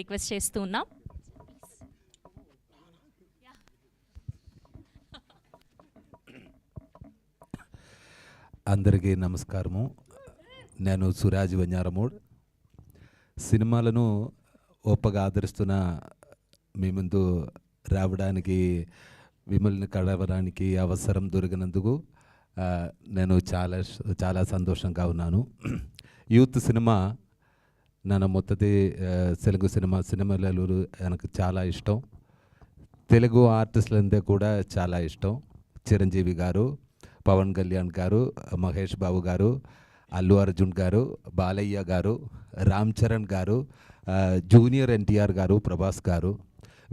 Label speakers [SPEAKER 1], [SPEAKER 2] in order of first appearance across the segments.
[SPEAKER 1] Request చేస్తూ ఉన్నాం.
[SPEAKER 2] అందరికీ నమస్కారము. నేను సురాజ్ వెంజారమూడ్. సినిమాలను ఓపగా ఆదరిస్తున్న మీ ముందు రావడానికి, మిమ్మల్ని కలవడానికి అవసరం దొరికినందుకు నేను చాలా సంతోషంగా ఉన్నాను. యూత్ సినిమా ನನ್ನ మొత్తది తెలుగు సినిమాలలో నాకు చాలా ఇష్టం. తెలుగు ఆర్టిస్టులంతా కూడా చాలా ఇష్టం. చిరంజీవి గారు, పవన్ కళ్యాణ్ గారు, మహేష్ బాబు గారు, అల్లు అర్జున్ గారు, బాలయ్య గారు, రామ్ చరణ్ గారు, జూనియర్ ఎన్టీఆర్ గారు, ప్రభాస్ గారు,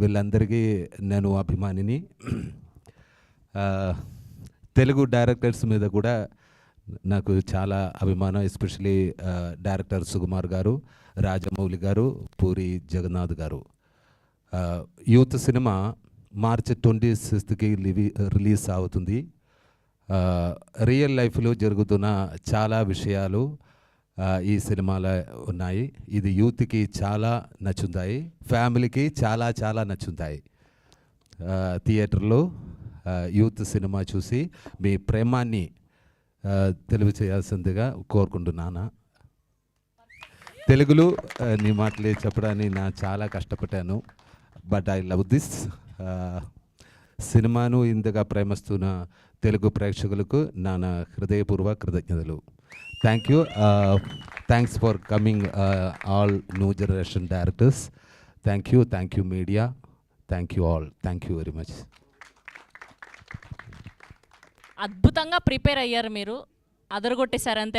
[SPEAKER 2] వీళ్ళందరికీ నేను అభిమానిని. తెలుగు డైరెక్టర్స్ మీద కూడా నాకు చాలా అభిమానం. ఎస్పెషలీ డైరెక్టర్ సుకుమార్ గారు, రాజమౌళి గారు, పూరి జగన్నాథ్ గారు. యూత్ సినిమా మార్చి 26కి రిలీజ్ అవుతుంది. రియల్ లైఫ్లో జరుగుతున్న చాలా విషయాలు ఈ సినిమాలో ఉన్నాయి. ఇది యూత్కి చాలా నచ్చుతాయి, ఫ్యామిలీకి చాలా చాలా నచ్చుతాయి. థియేటర్లో యూత్ సినిమా చూసి మీ ప్రేమాన్ని తెలియచేయాల్సిందిగా కోరుకుంటున్నాను. తెలుగులో నీ మాటలే చెప్పడానికి నా చాలా కష్టపడ్డాను. బట్ ఐ లవ్ దిస్ సినిమాను ఇంతగా ప్రేమిస్తున్న తెలుగు ప్రేక్షకులకు నా హృదయపూర్వక కృతజ్ఞతలు. Thank you. Thanks for coming all new generation directors. Thank you media. Thank you all. Thank you very much.
[SPEAKER 1] అద్భుతంగా ప్రిపేర్ అయ్యారు మీరు, అదరగొట్టేశారు అంతే.